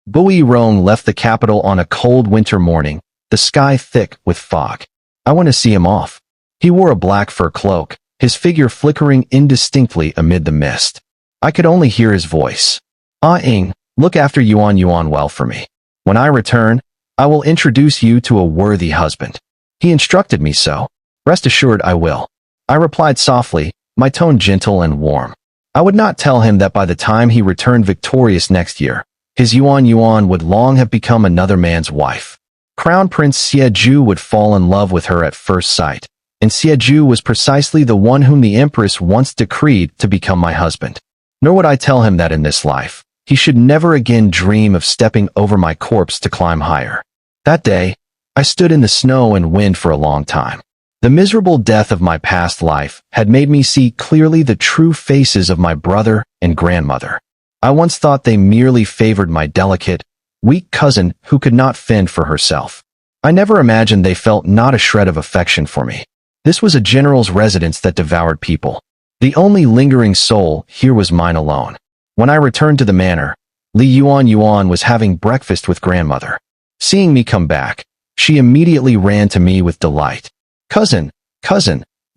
Bui Rong left the capital on a cold winter morning, the sky thick with fog. I went to see him off. He wore a black fur cloak, his figure flickering indistinctly amid the mist. I could only hear his voice. Ah Ing, look after Yuan Yuan well for me. When I return, I will introduce you to a worthy husband. He instructed me so. Rest assured I will. I replied softly, my tone gentle and warm. I would not tell him that by the time he returned victorious next year, his Yuan Yuan would long have become another man's wife. Crown Prince Xie would fall in love with her at first sight, and Xie was precisely the one whom the Empress once decreed to become my husband. Nor would I tell him that in this life, he should never again dream of stepping over my corpse to climb higher. That day, I stood in the snow and wind for a long time. The miserable death of my past life had made me see clearly the true faces of my brother and grandmother. I once thought they merely favored my delicate, weak cousin who could not fend for herself. I never imagined they felt not a shred of affection for me. This was a general's residence that devoured people. The only lingering soul here was mine alone. When I returned to the manor, Li Yuan Yuan was having breakfast with grandmother. Seeing me come back, she immediately ran to me with delight. Cousin,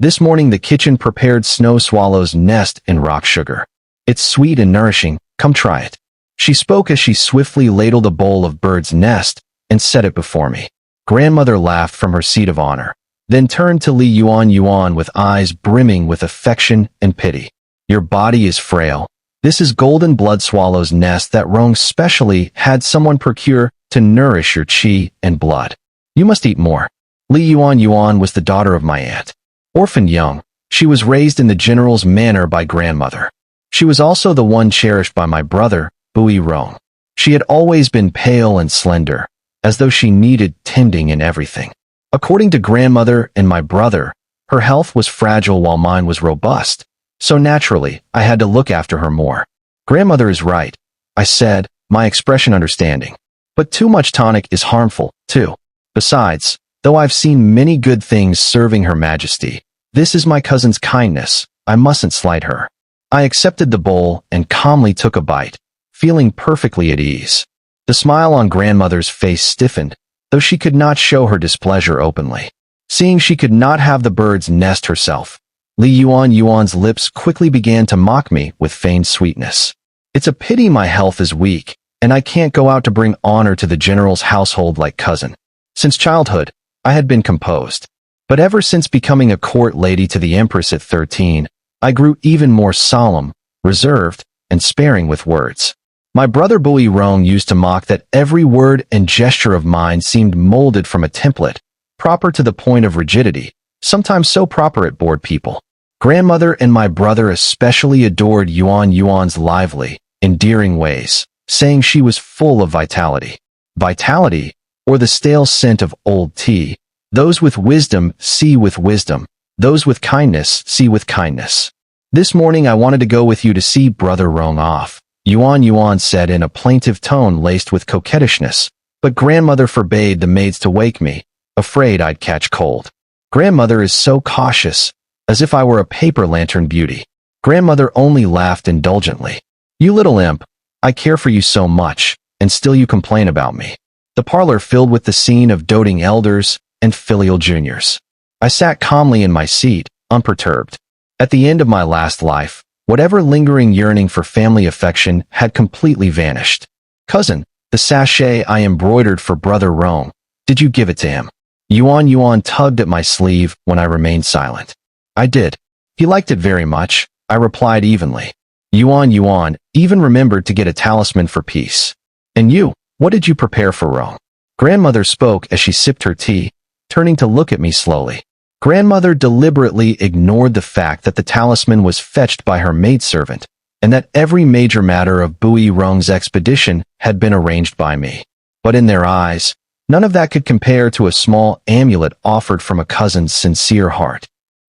this morning the kitchen prepared snow swallow's nest in rock sugar. It's sweet and nourishing, come try it. She spoke as she swiftly ladled a bowl of bird's nest and set it before me. Grandmother laughed from her seat of honor, then turned to Li Yuan Yuan with eyes brimming with affection and pity. Your body is frail. This is golden blood swallow's nest that Rong specially had someone procure to nourish your qi and blood. You must eat more. Li Yuan Yuan was the daughter of my aunt. Orphaned young, she was raised in the general's manor by grandmother. She was also the one cherished by my brother, Bui Rong. She had always been pale and slender, as though she needed tending in everything. According to grandmother and my brother, her health was fragile while mine was robust, so naturally, I had to look after her more. Grandmother is right, I said, my expression understanding. But too much tonic is harmful, too. Besides, though I've seen many good things serving Her Majesty, this is my cousin's kindness, I mustn't slight her. I accepted the bowl and calmly took a bite, feeling perfectly at ease. The smile on grandmother's face stiffened, though she could not show her displeasure openly. Seeing she could not have the bird's nest herself, Li Yuan Yuan's lips quickly began to mock me with feigned sweetness. It's a pity my health is weak, and I can't go out to bring honor to the general's household like cousin. Since childhood, I had been composed. But ever since becoming a court lady to the Empress at 13, I grew even more solemn, reserved, and sparing with words. My brother Bui Rong used to mock that every word and gesture of mine seemed molded from a template, proper to the point of rigidity, sometimes so proper it bored people. Grandmother and my brother especially adored Yuan Yuan's lively, endearing ways, saying she was full of vitality. Vitality, or the stale scent of old tea. Those with wisdom see with wisdom. Those with kindness see with kindness. This morning I wanted to go with you to see Brother Rong off, Yuan Yuan said in a plaintive tone laced with coquettishness, but grandmother forbade the maids to wake me, afraid I'd catch cold. Grandmother is so cautious, as if I were a paper lantern beauty. Grandmother only laughed indulgently. You little imp, I care for you so much, and still you complain about me. The parlor filled with the scene of doting elders and filial juniors. I sat calmly in my seat, unperturbed. At the end of my last life, whatever lingering yearning for family affection had completely vanished. Cousin, the sachet I embroidered for Brother Rong, did you give it to him? Yuan Yuan tugged at my sleeve when I remained silent. I did. He liked it very much, I replied evenly. Yuan Yuan even remembered to get a talisman for peace. And you, what did you prepare for Rong? Grandmother spoke as she sipped her tea, turning to look at me slowly. Grandmother deliberately ignored the fact that the talisman was fetched by her maidservant, and that every major matter of Bui Rong's expedition had been arranged by me. But in their eyes, none of that could compare to a small amulet offered from a cousin's sincere heart.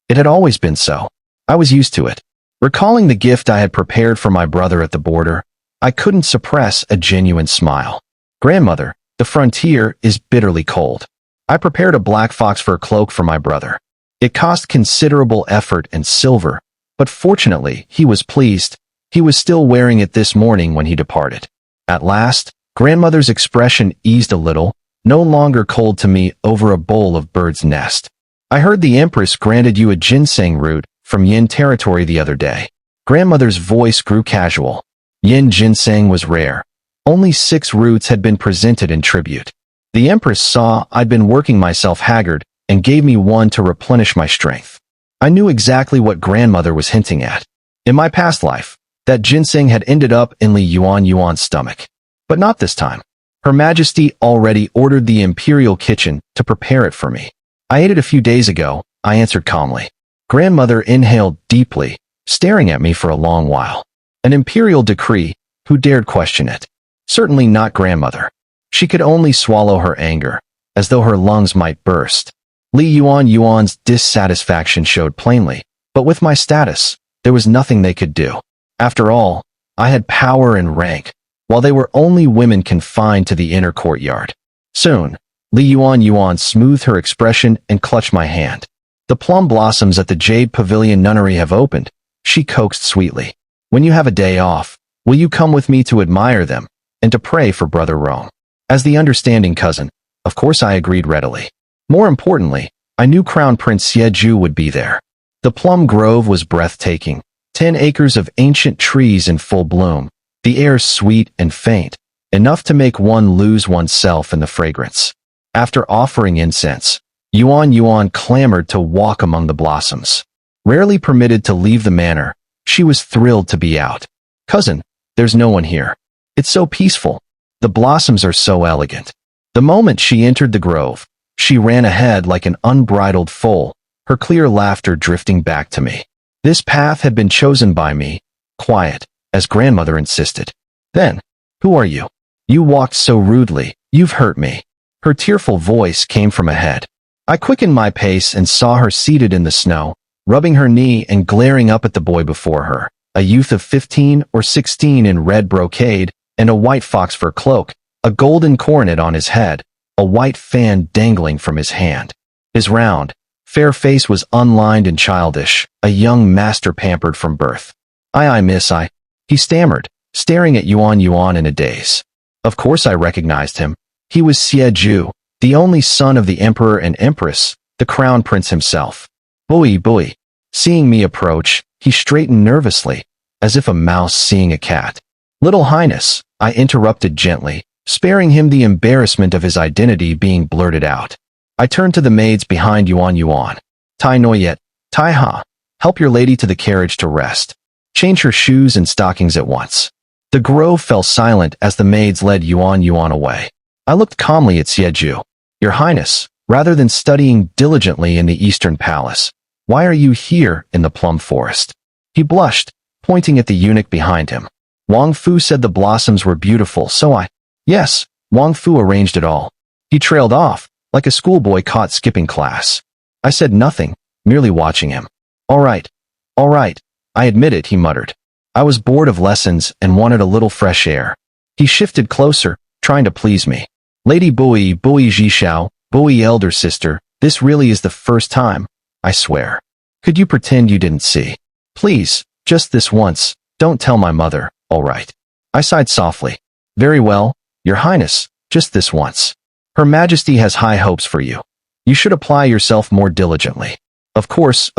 It had always been so. I was used to it. Recalling the gift I had prepared for my brother at the border, I couldn't suppress a genuine smile. Grandmother, the frontier is bitterly cold. I prepared a black fox fur cloak for my brother. It cost considerable effort and silver, but fortunately he was pleased. He was still wearing it this morning when he departed. At last, Grandmother's expression eased a little, no longer cold to me over a bowl of bird's nest. I heard the Empress granted you a ginseng root from Yin territory the other day. Grandmother's voice grew casual. Yin ginseng was rare. Only 6 roots had been presented in tribute. The Empress saw I'd been working myself haggard and gave me one to replenish my strength. I knew exactly what grandmother was hinting at. In my past life, that ginseng had ended up in Li Yuan's stomach. But not this time. Her Majesty already ordered the imperial kitchen to prepare it for me. I ate it a few days ago, I answered calmly. Grandmother inhaled deeply, staring at me for a long while. An imperial decree, who dared question it? Certainly not grandmother. She could only swallow her anger, as though her lungs might burst. Li Yuan's dissatisfaction showed plainly, but with my status, there was nothing they could do. After all, I had power and rank, while they were only women confined to the inner courtyard. Soon, Li Yuan smoothed her expression and clutched my hand. The plum blossoms at the Jade Pavilion Nunnery have opened, she coaxed sweetly. When you have a day off, will you come with me to admire them, and to pray for Brother Rome? As the understanding cousin, of course I agreed readily. More importantly, I knew Crown Prince Xieju would be there. The plum grove was breathtaking, 10 acres of ancient trees in full bloom, the air sweet and faint, enough to make one lose oneself in the fragrance. After offering incense, Yuan clamored to walk among the blossoms. Rarely permitted to leave the manor, she was thrilled to be out. Cousin, there's no one here. It's so peaceful. The blossoms are so elegant. The moment she entered the grove, she ran ahead like an unbridled foal, her clear laughter drifting back to me. This path had been chosen by me, quiet, as grandmother insisted. Then, who are you? You walked so rudely, you've hurt me. Her tearful voice came from ahead. I quickened my pace and saw her seated in the snow, rubbing her knee and glaring up at the boy before her, a youth of 15 or 16 in red brocade and a white fox fur cloak, a golden coronet on his head, a white fan dangling from his hand. His round, fair face was unlined and childish, a young master pampered from birth. Aye, miss, he stammered, staring at Yuan in a daze. Of course I recognized him. He was Xieju, the only son of the emperor and empress, the crown prince himself. Boy. Seeing me approach, he straightened nervously, as if a mouse seeing a cat. Little Highness, I interrupted gently, sparing him the embarrassment of his identity being blurted out. I turned to the maids behind Yuan. Tai Noyet, Tai Ha, help your lady to the carriage to rest. Change her shoes and stockings at once. The grove fell silent as the maids led Yuan away. I looked calmly at Xieju. Your Highness, rather than studying diligently in the Eastern Palace, why are you here in the plum forest? He blushed, pointing at the eunuch behind him. Wang Fu said the blossoms were beautiful, so Yes, Wang Fu arranged it all. He trailed off, like a schoolboy caught skipping class. I said nothing, merely watching him. All right, I admit it, he muttered. I was bored of lessons and wanted a little fresh air. He shifted closer, trying to please me. Lady Bui Jishao, Bui elder sister, this really is the first time, I swear. Could you pretend you didn't see? Please, just this once, don't tell my mother, all right. I sighed softly. Very well, Your Highness, just this once. Her Majesty has high hopes for you. You should apply yourself more diligently. Of course,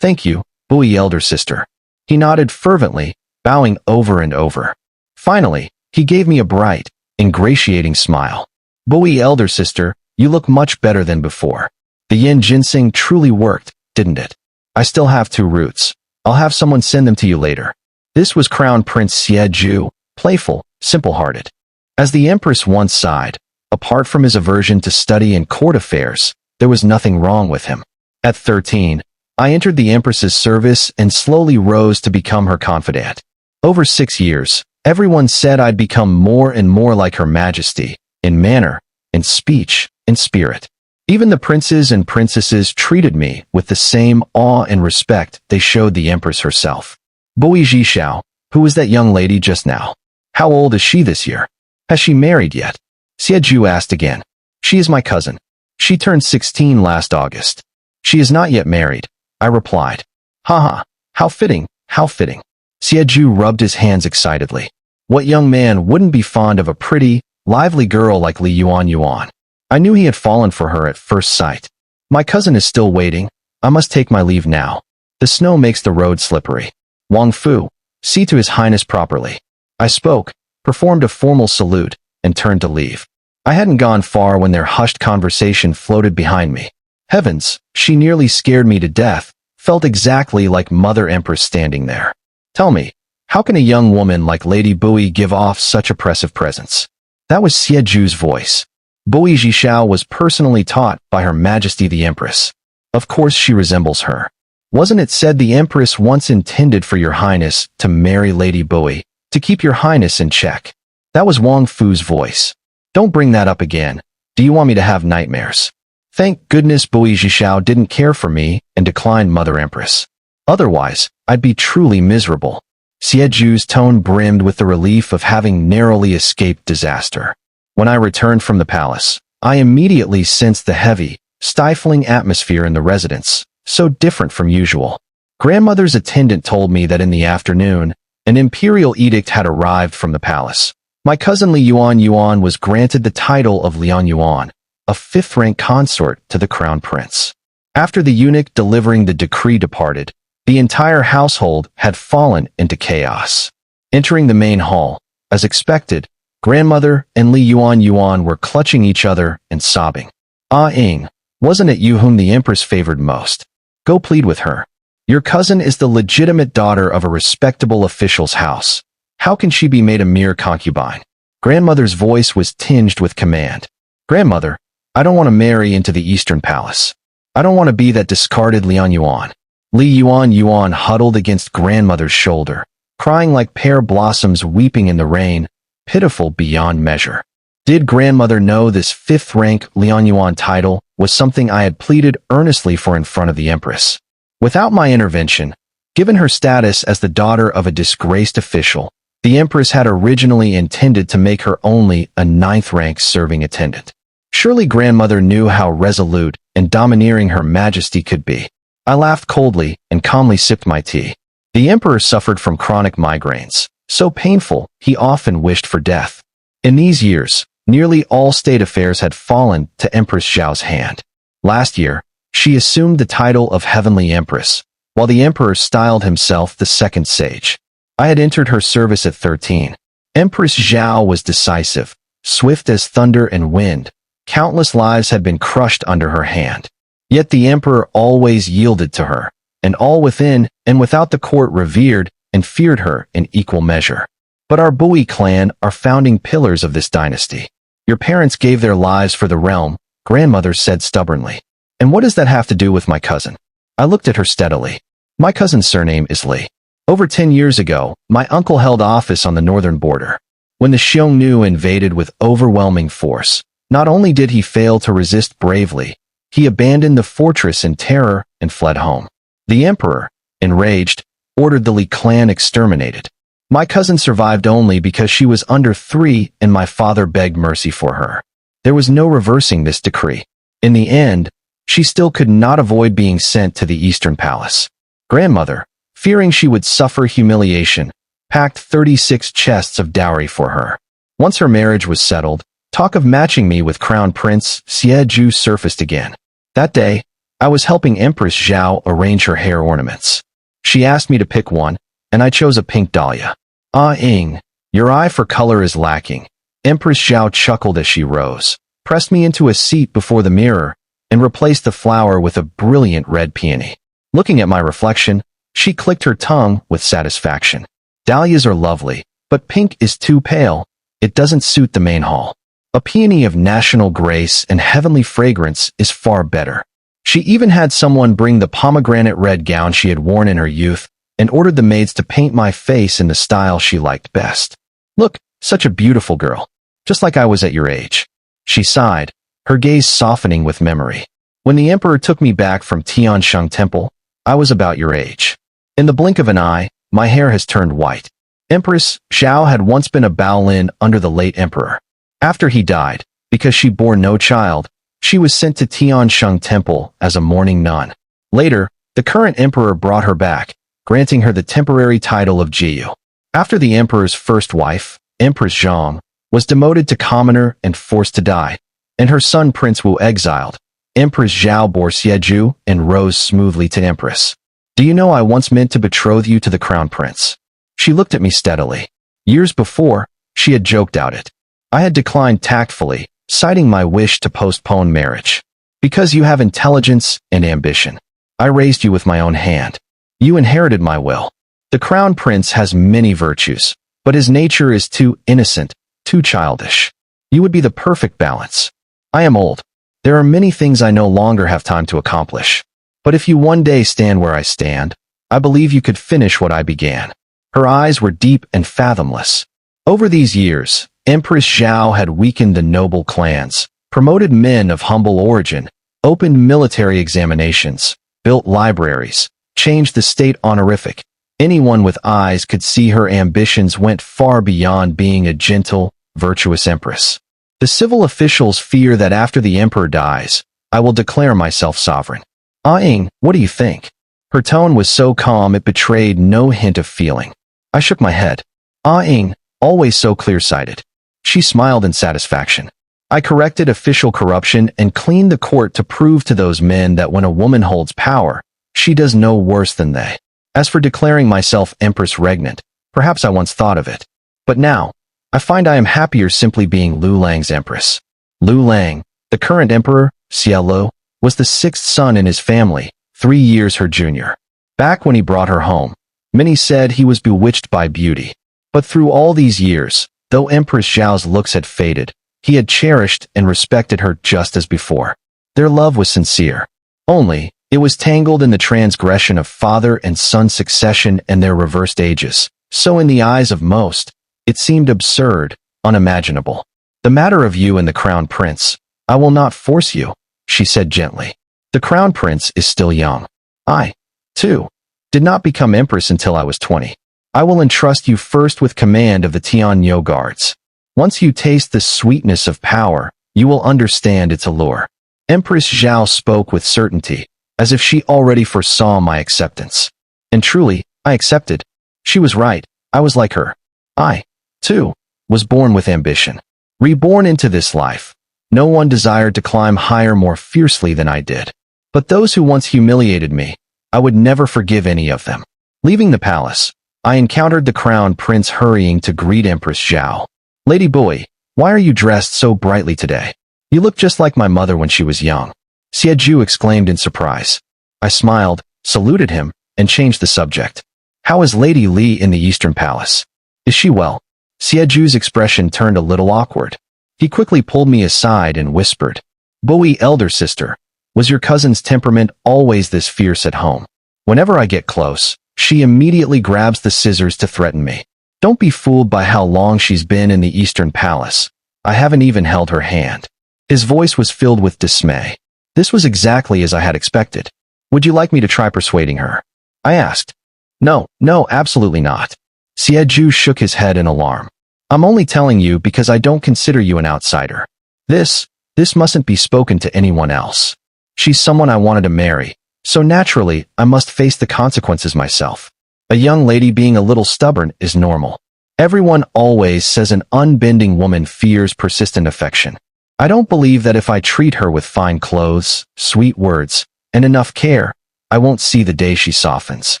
thank you, Bui elder sister. He nodded fervently, bowing over and over. Finally, he gave me a bright, ingratiating smile. Bui elder sister, you look much better than before. The yin ginseng truly worked, didn't it? I still have 2 roots. I'll have someone send them to you later. This was Crown Prince Xieju, playful, simple-hearted. As the Empress once sighed, apart from his aversion to study and court affairs, there was nothing wrong with him. At 13, I entered the Empress's service and slowly rose to become her confidant. Over 6 years, everyone said I'd become more and more like Her Majesty, in manner, in speech, in spirit. Even the princes and princesses treated me with the same awe and respect they showed the Empress herself. Bui Jishao, who was that young lady just now? How old is she this year? Has she married yet? Xieju asked again. She is my cousin. She turned 16 last August. She is not yet married, I replied. Haha, how fitting, how fitting. Xieju rubbed his hands excitedly. What young man wouldn't be fond of a pretty, lively girl like Li Yuan? I knew he had fallen for her at first sight. My cousin is still waiting. I must take my leave now. The snow makes the road slippery. Wang Fu, see to His Highness properly. I spoke, performed a formal salute, and turned to leave. I hadn't gone far when their hushed conversation floated behind me. Heavens, she nearly scared me to death, felt exactly like Mother Empress standing there. Tell me, how can a young woman like Lady Bui give off such oppressive presence? That was Xie Zhu's voice. Bui Zhishao was personally taught by Her Majesty the Empress. Of course she resembles her. Wasn't it said the Empress once intended for Your Highness to marry Lady Bui, to keep Your Highness in check? That was Wang Fu's voice. Don't bring that up again. Do you want me to have nightmares? Thank goodness Bui Zhishao didn't care for me and declined Mother Empress. Otherwise, I'd be truly miserable. Xie Zhu's tone brimmed with the relief of having narrowly escaped disaster. When I returned from the palace, I immediately sensed the heavy, stifling atmosphere in the residence, so different from usual. Grandmother's attendant told me that in the afternoon, an imperial edict had arrived from the palace. My cousin Li Yuan was granted the title of Lian Yuan, a fifth-rank consort to the crown prince. After the eunuch delivering the decree departed, the entire household had fallen into chaos. Entering the main hall, as expected, Grandmother and Li Yuan were clutching each other and sobbing. Ah Ing, wasn't it you whom the Empress favored most? Go plead with her. Your cousin is the legitimate daughter of a respectable official's house. How can she be made a mere concubine? Grandmother's voice was tinged with command. Grandmother, I don't want to marry into the Eastern Palace. I don't want to be that discarded Lian Yuan. Li Yuan huddled against Grandmother's shoulder, crying like pear blossoms weeping in the rain, pitiful beyond measure. Did Grandmother know this fifth-rank Lian Yuan title was something I had pleaded earnestly for in front of the Empress? Without my intervention, given her status as the daughter of a disgraced official, the Empress had originally intended to make her only a ninth-rank serving attendant. Surely Grandmother knew how resolute and domineering Her Majesty could be. I laughed coldly and calmly sipped my tea. The Emperor suffered from chronic migraines, so painful he often wished for death. In these years, nearly all state affairs had fallen to Empress Zhao's hand. Last year, she assumed the title of Heavenly Empress, while the Emperor styled himself the Second Sage. I had entered her service at 13. Empress Zhao was decisive, swift as thunder and wind. Countless lives had been crushed under her hand. Yet the Emperor always yielded to her, and all within and without the court revered and feared her in equal measure. But our Bui clan are founding pillars of this dynasty. Your parents gave their lives for the realm, Grandmother said stubbornly. And what does that have to do with my cousin? I looked at her steadily. My cousin's surname is Li. Over 10 years ago, my uncle held office on the northern border. When the Xiongnu invaded with overwhelming force, not only did he fail to resist bravely, he abandoned the fortress in terror and fled home. The Emperor, enraged, ordered the Li clan exterminated. My cousin survived only because she was under 3 and my father begged mercy for her. There was no reversing this decree. In the end, she still could not avoid being sent to the Eastern Palace. Grandmother, fearing she would suffer humiliation, packed 36 chests of dowry for her. Once her marriage was settled, talk of matching me with Crown Prince Xie Zhu surfaced again. That day, I was helping Empress Zhao arrange her hair ornaments. She asked me to pick one, and I chose a pink dahlia. Ah Ing, your eye for color is lacking. Empress Zhao chuckled as she rose, pressed me into a seat before the mirror, and replaced the flower with a brilliant red peony. Looking at my reflection, she clicked her tongue with satisfaction. Dahlias are lovely, but pink is too pale. It doesn't suit the main hall. A peony of national grace and heavenly fragrance is far better. She even had someone bring the pomegranate red gown she had worn in her youth and ordered the maids to paint my face in the style she liked best. Look, such a beautiful girl, just like I was at your age. She sighed, her gaze softening with memory. When the Emperor took me back from Tiansheng Temple, I was about your age. In the blink of an eye, my hair has turned white. Empress Zhao had once been a Baolin under the late Emperor. After he died, because she bore no child, she was sent to Tiansheng Temple as a mourning nun. Later, the current emperor brought her back, granting her the temporary title of Jiyu. After the emperor's first wife, Empress Zhang, was demoted to commoner and forced to die, and her son Prince Wu exiled, Empress Zhao bore Xieju and rose smoothly to empress. Do you know I once meant to betroth you to the crown prince? She looked at me steadily. Years before, she had joked out it. I had declined tactfully, citing my wish to postpone marriage. Because you have intelligence and ambition. I raised you with my own hand. You inherited my will. The crown prince has many virtues, but his nature is too innocent, too childish. You would be the perfect balance. I am old. There are many things I no longer have time to accomplish. But if you one day stand where I stand, I believe you could finish what I began. Her eyes were deep and fathomless. Over these years, Empress Zhao had weakened the noble clans, promoted men of humble origin, opened military examinations, built libraries, changed the state honorific. Anyone with eyes could see her ambitions went far beyond being a gentle, virtuous empress. The civil officials fear that after the emperor dies, I will declare myself sovereign. Ah Ying, what do you think? Her tone was so calm it betrayed no hint of feeling. I shook my head. Ah Ying, always so clear-sighted. She smiled in satisfaction. I corrected official corruption and cleaned the court to prove to those men that when a woman holds power, she does no worse than they. As for declaring myself empress regnant, perhaps I once thought of it. But now, I find I am happier simply being Lu Lang's empress. Lu Lang, the current emperor, Xielu, was the sixth son in his family, 3 years her junior. Back when he brought her home, many said he was bewitched by beauty. But through all these years, though Empress Zhao's looks had faded, he had cherished and respected her just as before. Their love was sincere. Only, it was tangled in the transgression of father and son succession and their reversed ages. So in the eyes of most, it seemed absurd, unimaginable. The matter of you and the crown prince, I will not force you, she said gently. The crown prince is still young. I, too, did not become empress until I was 20. I will entrust you first with command of the Tianyo guards. Once you taste the sweetness of power, you will understand its allure. Empress Zhao spoke with certainty, as if she already foresaw my acceptance. And truly, I accepted. She was right, I was like her. I, too, was born with ambition. Reborn into this life, no one desired to climb higher more fiercely than I did. But those who once humiliated me, I would never forgive any of them. Leaving the palace, I encountered the crown prince hurrying to greet Empress Zhao. Lady Bui, why are you dressed so brightly today? You look just like my mother when she was young. Xieju exclaimed in surprise. I smiled, saluted him, and changed the subject. How is Lady Li in the Eastern Palace? Is she well? Xieju's expression turned a little awkward. He quickly pulled me aside and whispered, Bui, elder sister, was your cousin's temperament always this fierce at home? Whenever I get close, she immediately grabs the scissors to threaten me. Don't be fooled by how long she's been in the Eastern Palace. I haven't even held her hand. His voice was filled with dismay. This was exactly as I had expected. Would you like me to try persuading her? I asked. No, absolutely not. Xieju shook his head in alarm. I'm only telling you because I don't consider you an outsider. This mustn't be spoken to anyone else. She's someone I wanted to marry, so naturally I must face the consequences myself. A young lady being a little stubborn is normal. Everyone always says an unbending woman fears persistent affection. I don't believe that if I treat her with fine clothes, sweet words, and enough care, I won't see the day she softens.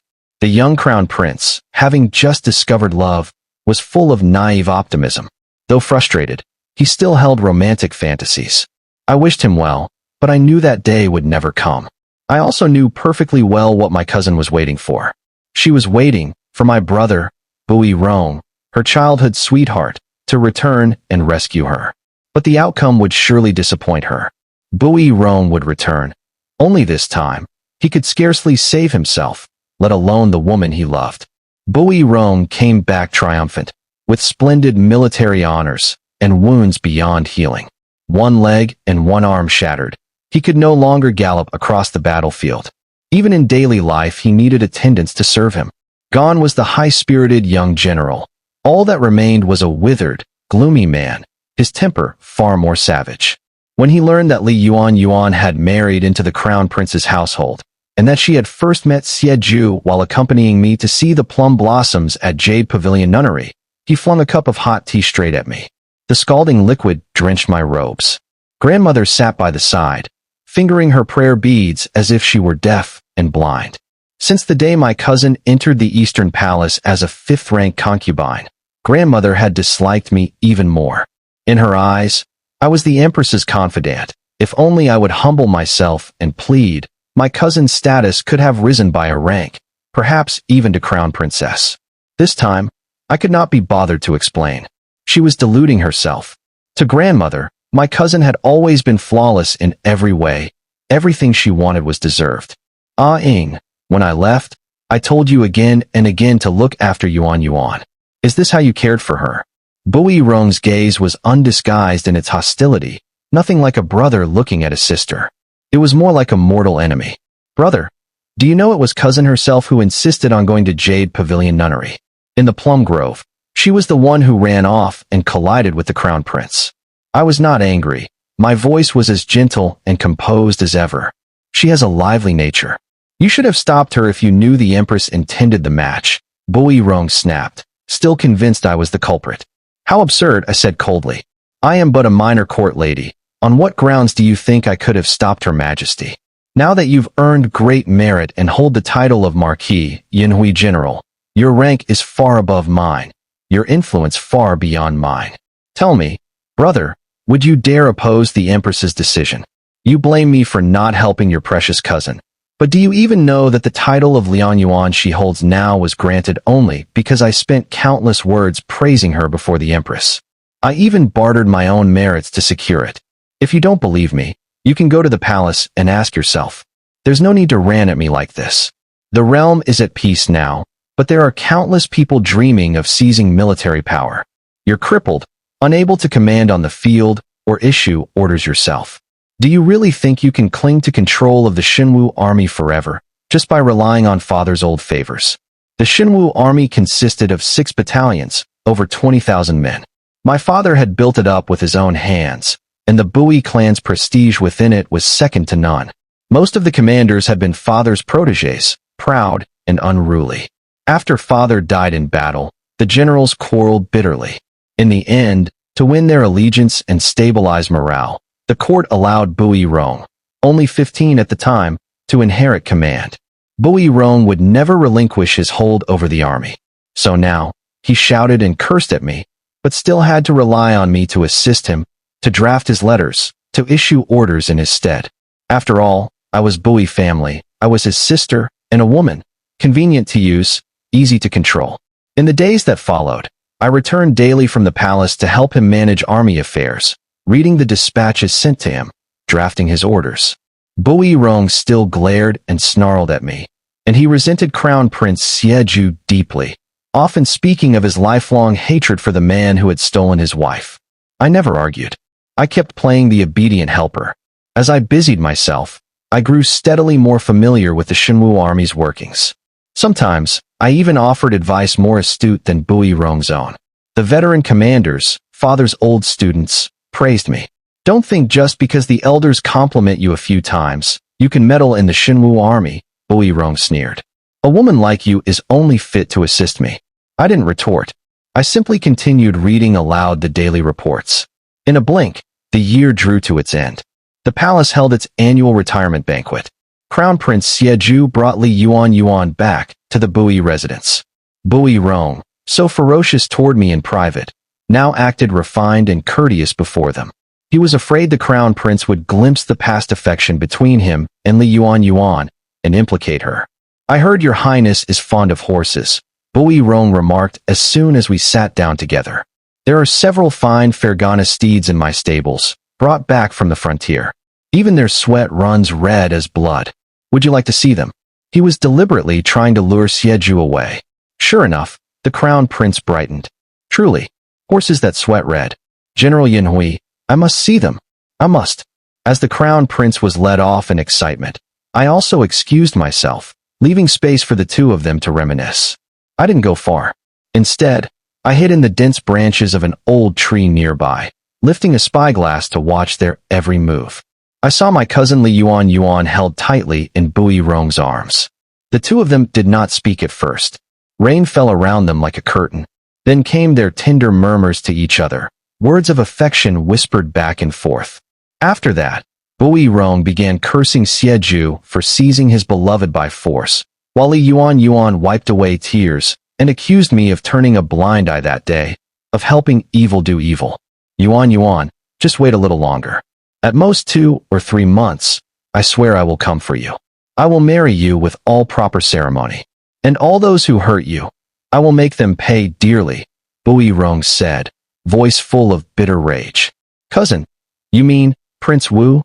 The young crown prince, having just discovered love, was full of naive optimism. Though frustrated, he still held romantic fantasies. I wished him well, but I knew that day would never come. I also knew perfectly well what my cousin was waiting for. She was waiting for my brother, Bui Rong, her childhood sweetheart, to return and rescue her. But the outcome would surely disappoint her. Bui Rong would return. Only this time, he could scarcely save himself, let alone the woman he loved. Bui Rong came back triumphant, with splendid military honors and wounds beyond healing. One leg and one arm shattered. He could no longer gallop across the battlefield. Even in daily life he needed attendants to serve him. Gone was the high-spirited young general. All that remained was a withered, gloomy man, his temper far more savage. When he learned that Li Yuan had married into the crown prince's household, and that she had first met Xie while accompanying me to see the plum blossoms at Jade Pavilion Nunnery. He flung a cup of hot tea straight at me. The scalding liquid drenched my robes. Grandmother sat by the side, fingering her prayer beads as if she were deaf and blind. Since the day my cousin entered the Eastern Palace as a fifth-rank concubine, grandmother had disliked me even more. In her eyes, I was the Empress's confidant. If only I would humble myself and plead, my cousin's status could have risen by a rank, perhaps even to crown princess. This time, I could not be bothered to explain. She was deluding herself. To grandmother, my cousin had always been flawless in every way. Everything she wanted was deserved. Ah Ing, when I left, I told you again and again to look after Yuan Yuan. Is this how you cared for her? Bui Rong's gaze was undisguised in its hostility, nothing like a brother looking at a sister. It was more like a mortal enemy. Brother, do you know it was cousin herself who insisted on going to Jade Pavilion Nunnery? In the plum grove, she was the one who ran off and collided with the crown prince. I was not angry. My voice was as gentle and composed as ever. She has a lively nature. You should have stopped her if you knew the Empress intended the match. Bui Rong snapped, still convinced I was the culprit. How absurd, I said coldly. I am but a minor court lady. On what grounds do you think I could have stopped Her Majesty? Now that you've earned great merit and hold the title of Marquis, Yinhui General, your rank is far above mine, your influence far beyond mine. Tell me, brother, would you dare oppose the Empress's decision? You blame me for not helping your precious cousin. But do you even know that the title of Lian Yuan she holds now was granted only because I spent countless words praising her before the Empress? I even bartered my own merits to secure it. If you don't believe me, you can go to the palace and ask yourself. There's no need to rant at me like this. The realm is at peace now, but there are countless people dreaming of seizing military power. You're crippled, unable to command on the field or issue orders yourself. Do you really think you can cling to control of the Xinwu army forever, just by relying on father's old favors? The Xinwu army consisted of 6 battalions, over 20,000 men. My father had built it up with his own hands, and the Bui clan's prestige within it was second to none. Most of the commanders had been father's protégés, proud and unruly. After father died in battle, the generals quarreled bitterly. In the end, to win their allegiance and stabilize morale, the court allowed Bui Rong, only 15 at the time, to inherit command. Bui Rong would never relinquish his hold over the army. So now, he shouted and cursed at me, but still had to rely on me to assist him, to draft his letters, to issue orders in his stead. After all, I was Bui family, I was his sister, and a woman, convenient to use, easy to control. In the days that followed, I returned daily from the palace to help him manage army affairs, reading the dispatches sent to him, drafting his orders. Bui Rong still glared and snarled at me, and he resented Crown Prince Xie deeply, often speaking of his lifelong hatred for the man who had stolen his wife. I never argued. I kept playing the obedient helper. As I busied myself, I grew steadily more familiar with the Xinwu army's workings. Sometimes, I even offered advice more astute than Bui Rong's own. The veteran commanders, father's old students, praised me. Don't think just because the elders compliment you a few times, you can meddle in the Xinwu army, Bui Rong sneered. A woman like you is only fit to assist me. I didn't retort. I simply continued reading aloud the daily reports. In a blink, the year drew to its end. The palace held its annual retirement banquet. Crown Prince Xie brought Li Yuan back to the Bui residence. Bui Rong, so ferocious toward me in private, now acted refined and courteous before them. He was afraid the crown prince would glimpse the past affection between him and Li Yuan and implicate her. I heard your highness is fond of horses, Bui Rong remarked as soon as we sat down together. There are several fine Fergana steeds in my stables, brought back from the frontier. Even their sweat runs red as blood. Would you like to see them? He was deliberately trying to lure Xie away. Sure enough, the crown prince brightened. Truly, horses that sweat red. General Yinhui, I must see them. I must. As the crown prince was led off in excitement, I also excused myself, leaving space for the two of them to reminisce. I didn't go far. Instead, I hid in the dense branches of an old tree nearby, lifting a spyglass to watch their every move. I saw my cousin Li Yuan held tightly in Bui Rong's arms. The two of them did not speak at first. Rain fell around them like a curtain. Then came their tender murmurs to each other, words of affection whispered back and forth. After that, Bui Rong began cursing Xie for seizing his beloved by force, while Li Yuan wiped away tears and accused me of turning a blind eye that day, of helping evil do evil. Yuan, just wait a little longer. At most 2 or 3 months, I swear I will come for you. I will marry you with all proper ceremony. And all those who hurt you, I will make them pay dearly, Bui Rong said, voice full of bitter rage. Cousin, you mean Prince Wu?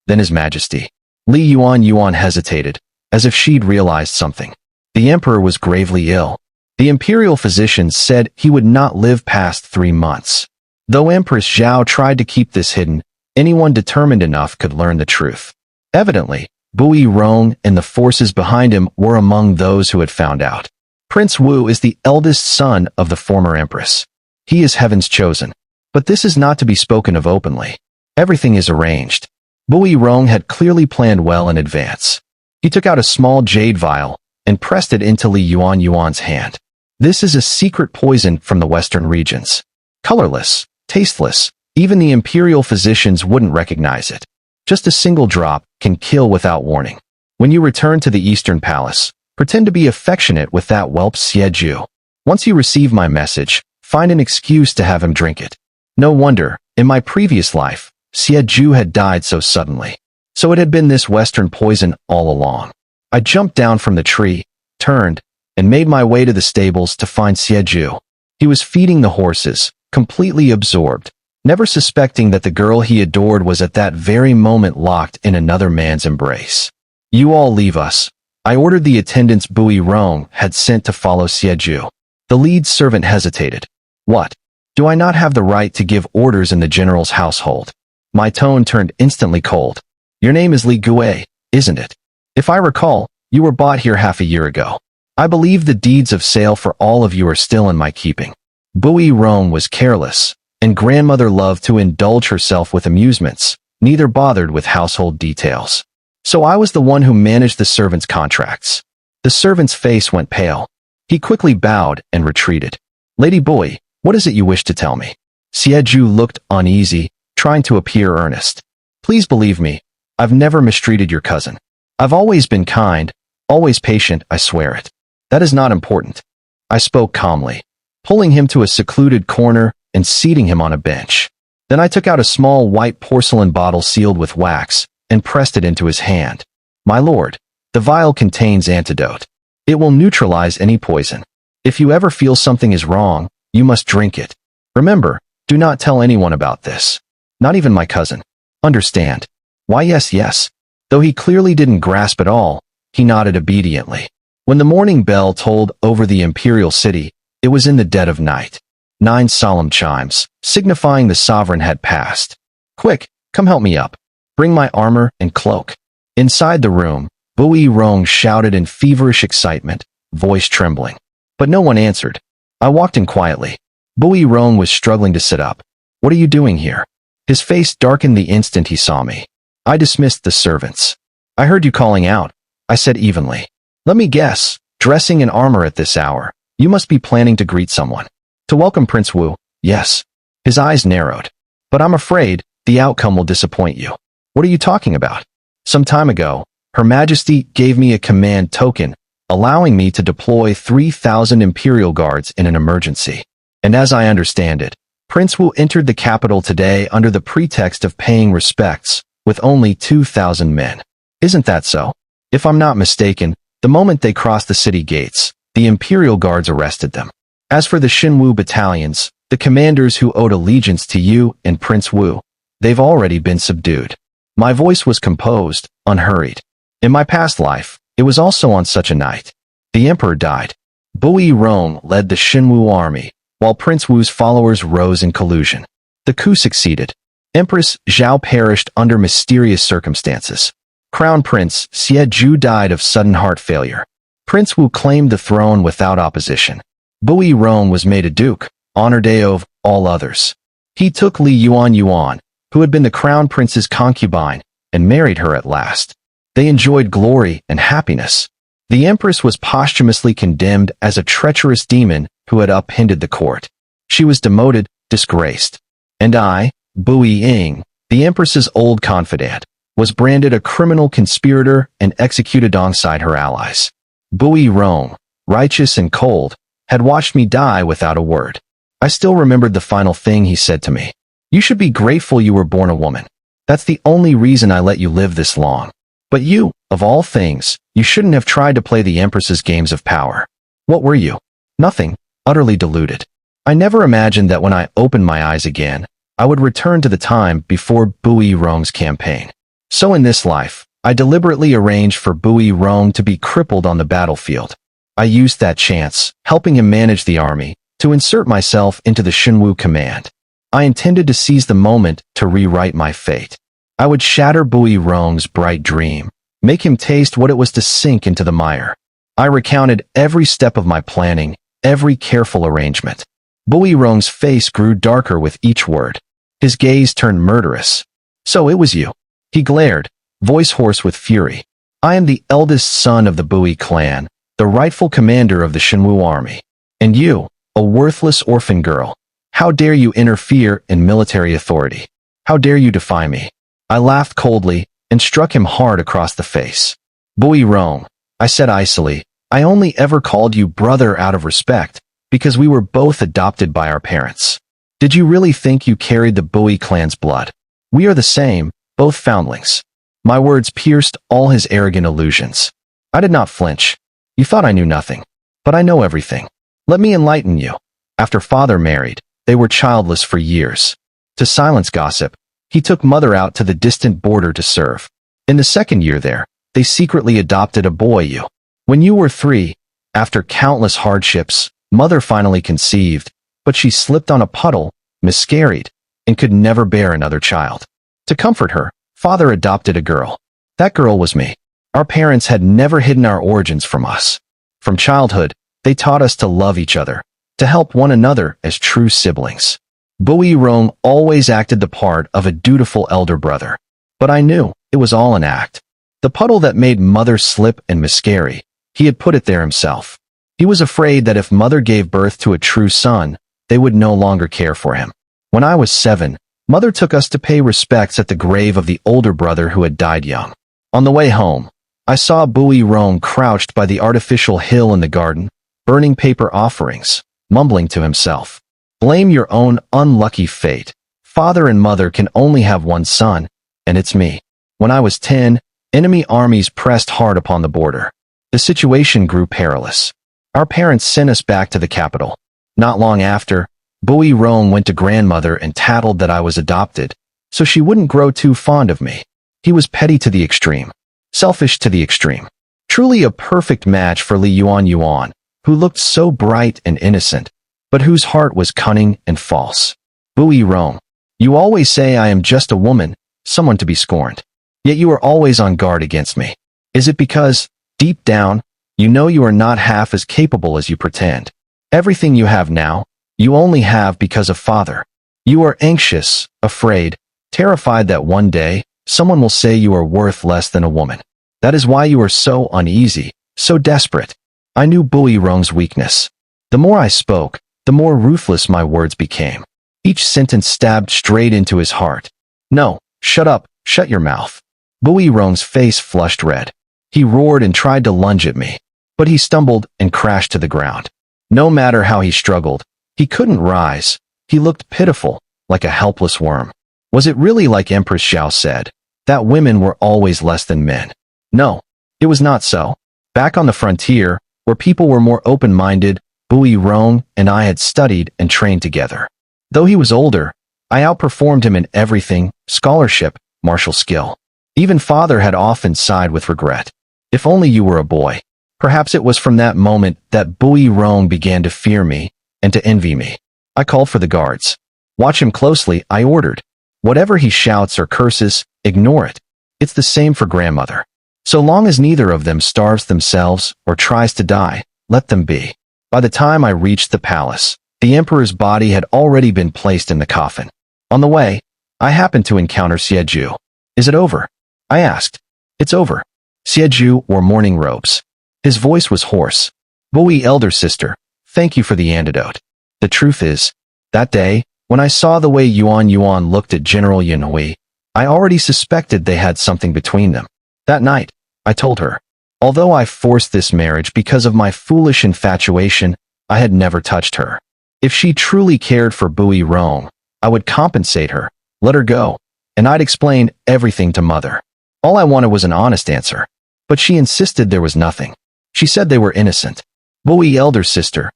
Then His Majesty. Li Yuan hesitated, as if she'd realized something. The emperor was gravely ill. The imperial physicians said he would not live past 3 months. Though Empress Zhao tried to keep this hidden, anyone determined enough could learn the truth. Evidently, Bui Rong and the forces behind him were among those who had found out. Prince Wu is the eldest son of the former empress. He is heaven's chosen. But this is not to be spoken of openly. Everything is arranged. Bui Rong had clearly planned well in advance. He took out a small jade vial and pressed it into Li Yuan's hand. This is a secret poison from the western regions. Colorless, tasteless, even the imperial physicians wouldn't recognize it. Just a single drop can kill without warning. When you return to the Eastern Palace, pretend to be affectionate with that whelp Xie. Once you receive my message, find an excuse to have him drink it. No wonder, in my previous life, Xie had died so suddenly. So it had been this western poison all along. I jumped down from the tree, turned, and made my way to the stables to find Xie. He was feeding the horses, completely absorbed, never suspecting that the girl he adored was at that very moment locked in another man's embrace. You all leave us. I ordered the attendants Bui Rong had sent to follow Xie. The lead servant hesitated. What? Do I not have the right to give orders in the general's household? My tone turned instantly cold. Your name is Li Gue, isn't it? If I recall, you were bought here half a year ago. I believe the deeds of sale for all of you are still in my keeping. Bui Rong was careless, and grandmother loved to indulge herself with amusements, neither bothered with household details. So I was the one who managed the servants' contracts. The servant's face went pale. He quickly bowed and retreated. Lady Bui, what is it you wish to tell me? Xie looked uneasy, trying to appear earnest. Please believe me, I've never mistreated your cousin. I've always been kind, always patient, I swear it. That is not important. I spoke calmly, pulling him to a secluded corner and seating him on a bench. Then I took out a small white porcelain bottle sealed with wax and pressed it into his hand. My lord, the vial contains antidote. It will neutralize any poison. If you ever feel something is wrong, you must drink it. Remember, do not tell anyone about this. Not even my cousin. Understand? Why yes. Though he clearly didn't grasp it all, he nodded obediently. When the morning bell tolled over the imperial city, it was in the dead of night. 9 solemn chimes, signifying the sovereign had passed. Quick, come help me up. Bring my armor and cloak. Inside the room, Bui Rong shouted in feverish excitement, voice trembling. But no one answered. I walked in quietly. Bui Rong was struggling to sit up. What are you doing here? His face darkened the instant he saw me. I dismissed the servants. I heard you calling out, I said evenly. Let me guess, dressing in armor at this hour, you must be planning to greet someone. To welcome Prince Wu, yes. His eyes narrowed. But I'm afraid the outcome will disappoint you. What are you talking about? Some time ago, Her Majesty gave me a command token, allowing me to deploy 3,000 Imperial Guards in an emergency. And as I understand it, Prince Wu entered the capital today under the pretext of paying respects, with only 2,000 men. Isn't that so? If I'm not mistaken, the moment they crossed the city gates, the Imperial Guards arrested them. As for the Xinwu battalions, the commanders who owed allegiance to you and Prince Wu, they've already been subdued. My voice was composed, unhurried. In my past life, it was also on such a night. The emperor died. Bui Rong led the Xinwu army, while Prince Wu's followers rose in collusion. The coup succeeded. Empress Zhao perished under mysterious circumstances. Crown Prince Xie died of sudden heart failure. Prince Wu claimed the throne without opposition. Bui Rong was made a duke, honored of all others. He took Li Yuan, who had been the crown prince's concubine, and married her at last. They enjoyed glory and happiness. The empress was posthumously condemned as a treacherous demon who had upended the court. She was demoted, disgraced. And I, Bui Ying, the empress's old confidant, was branded a criminal conspirator and executed alongside her allies. Bui Rong, righteous and cold, had watched me die without a word. I still remembered the final thing he said to me. "You should be grateful you were born a woman. That's the only reason I let you live this long. But you, of all things, you shouldn't have tried to play the Empress's games of power. What were you? Nothing, utterly deluded." I never imagined that when I opened my eyes again, I would return to the time before Bui Rong's campaign. So in this life, I deliberately arranged for Bui Rong to be crippled on the battlefield. I used that chance, helping him manage the army, to insert myself into the Shenwu command. I intended to seize the moment to rewrite my fate. I would shatter Bui Rong's bright dream, make him taste what it was to sink into the mire. I recounted every step of my planning, every careful arrangement. Bui Rong's face grew darker with each word. His gaze turned murderous. "So it was you," he glared, voice hoarse with fury. "I am the eldest son of the Bui clan, the rightful commander of the Shenwu army. And you, a worthless orphan girl, how dare you interfere in military authority? How dare you defy me?" I laughed coldly and struck him hard across the face. "Bui Rong," I said icily, "I only ever called you brother out of respect, because we were both adopted by our parents. Did you really think you carried the Bui clan's blood? We are the same, both foundlings." My words pierced all his arrogant illusions. I did not flinch. "You thought I knew nothing, but I know everything. Let me enlighten you. After father married, they were childless for years. To silence gossip, he took mother out to the distant border to serve. In the second year there, they secretly adopted a boy. When you were 3, after countless hardships, mother finally conceived, but she slipped on a puddle, miscarried, and could never bear another child. To comfort her, father adopted a girl. That girl was me. Our parents had never hidden our origins from us. From childhood, they taught us to love each other, to help one another as true siblings. Bui Rong always acted the part of a dutiful elder brother. But I knew it was all an act. The puddle that made mother slip and miscarry, he had put it there himself. He was afraid that if mother gave birth to a true son, they would no longer care for him. When I was 7, mother took us to pay respects at the grave of the older brother who had died young. On the way home, I saw Bui Rong crouched by the artificial hill in the garden, burning paper offerings, mumbling to himself. "Blame your own unlucky fate. Father and mother can only have one son, and it's me." When I was 10, enemy armies pressed hard upon the border. The situation grew perilous. Our parents sent us back to the capital. Not long after, Bui Rong went to grandmother and tattled that I was adopted, so she wouldn't grow too fond of me. He was petty to the extreme, selfish to the extreme. Truly a perfect match for Li Yuan, who looked so bright and innocent, but whose heart was cunning and false. "Bui Rong, you always say I am just a woman, someone to be scorned. Yet you are always on guard against me. Is it because, deep down, you know you are not half as capable as you pretend? Everything you have now, you only have because of father. You are anxious, afraid, terrified that one day, someone will say you are worth less than a woman. That is why you are so uneasy, so desperate." I knew Bui Rong's weakness. The more I spoke, the more ruthless my words became. Each sentence stabbed straight into his heart. "No, shut up, shut your mouth." Bui Rong's face flushed red. He roared and tried to lunge at me, but he stumbled and crashed to the ground. No matter how he struggled, he couldn't rise. He looked pitiful, like a helpless worm. Was it really like Empress Xiao said, that women were always less than men? No, it was not so. Back on the frontier, where people were more open-minded, Bui Rong and I had studied and trained together. Though he was older, I outperformed him in everything: scholarship, martial skill. Even father had often sighed with regret. If only you were a boy. Perhaps it was from that moment that Bui Rong began to fear me and to envy me. I called for the guards. "Watch him closely," I ordered. "Whatever he shouts or curses, ignore it. It's the same for grandmother. So long as neither of them starves themselves or tries to die, let them be." By the time I reached the palace, the emperor's body had already been placed in the coffin. On the way, I happened to encounter Xieju. "Is it over?" I asked. It's over. Xieju wore mourning robes. His voice was hoarse. Bui, elder sister, thank you for the antidote. The truth is, that day, when I saw the way Yuan looked at General Yanhui, I already suspected they had something between them. That night, I told her, although I forced this marriage because of my foolish infatuation, I had never touched her. If she truly cared for Bui Rong, I would compensate her, let her go, and I'd explain everything to Mother. All I wanted was an honest answer, but she insisted there was nothing. She said they were innocent. Bui, elder sister,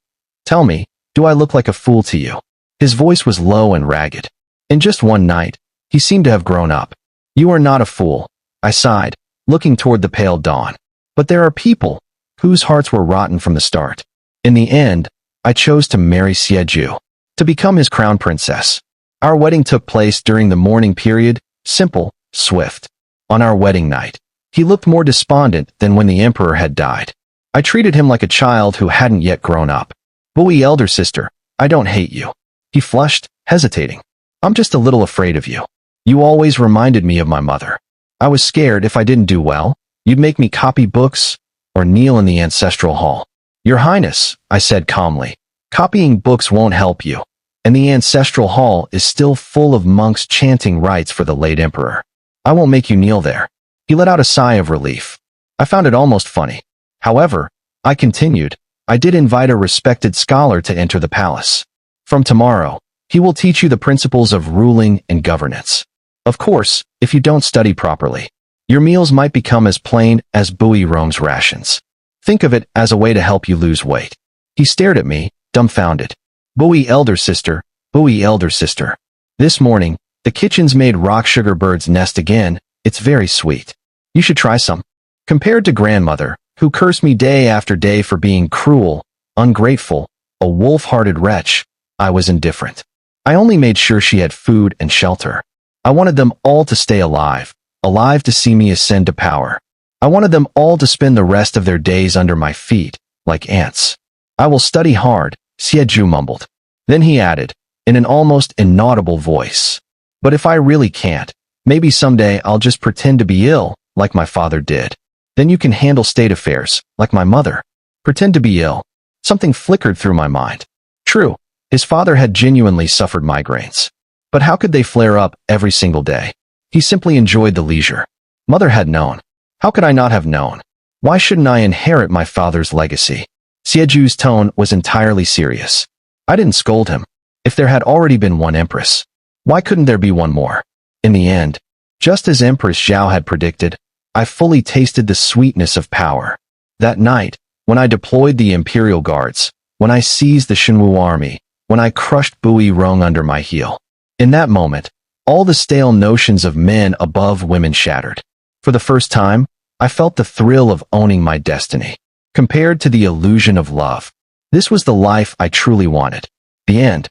tell me, do I look like a fool to you? His voice was low and ragged. In just one night, he seemed to have grown up. You are not a fool, I sighed, looking toward the pale dawn. But there are people whose hearts were rotten from the start. In the end, I chose to marry Xieju, to become his crown princess. Our wedding took place during the mourning period, simple, swift. On our wedding night, he looked more despondent than when the emperor had died. I treated him like a child who hadn't yet grown up. Bui, elder sister, I don't hate you. He flushed, hesitating. I'm just a little afraid of you. You always reminded me of my mother. I was scared if I didn't do well, you'd make me copy books or kneel in the ancestral hall. Your Highness, I said calmly, copying books won't help you, and the ancestral hall is still full of monks chanting rites for the late emperor. I won't make you kneel there. He let out a sigh of relief. I found it almost funny. However, I continued, I did invite a respected scholar to enter the palace. From tomorrow, he will teach you the principles of ruling and governance. Of course, if you don't study properly, your meals might become as plain as Bui Rong's rations. Think of it as a way to help you lose weight. He stared at me, dumbfounded. Bui, elder sister, Bui, elder sister. This morning, the kitchen's made rock sugar bird's nest again. It's very sweet. You should try some. Compared to grandmother, who cursed me day after day for being cruel, ungrateful, a wolf-hearted wretch, I was indifferent. I only made sure she had food and shelter. I wanted them all to stay alive, alive to see me ascend to power. I wanted them all to spend the rest of their days under my feet, like ants. I will study hard, Xieju mumbled. Then he added, in an almost inaudible voice, but if I really can't, maybe someday I'll just pretend to be ill, like my father did. Then you can handle state affairs, like my mother. Pretend to be ill. Something flickered through my mind. True, his father had genuinely suffered migraines. But how could they flare up every single day? He simply enjoyed the leisure. Mother had known. How could I not have known? Why shouldn't I inherit my father's legacy? Xieju's tone was entirely serious. I didn't scold him. If there had already been one empress, why couldn't there be one more? In the end, just as Empress Zhao had predicted, I fully tasted the sweetness of power. That night, when I deployed the Imperial Guards, when I seized the Shenwu army, when I crushed Bui Rong under my heel. In that moment, all the stale notions of men above women shattered. For the first time, I felt the thrill of owning my destiny. Compared to the illusion of love, this was the life I truly wanted. The end.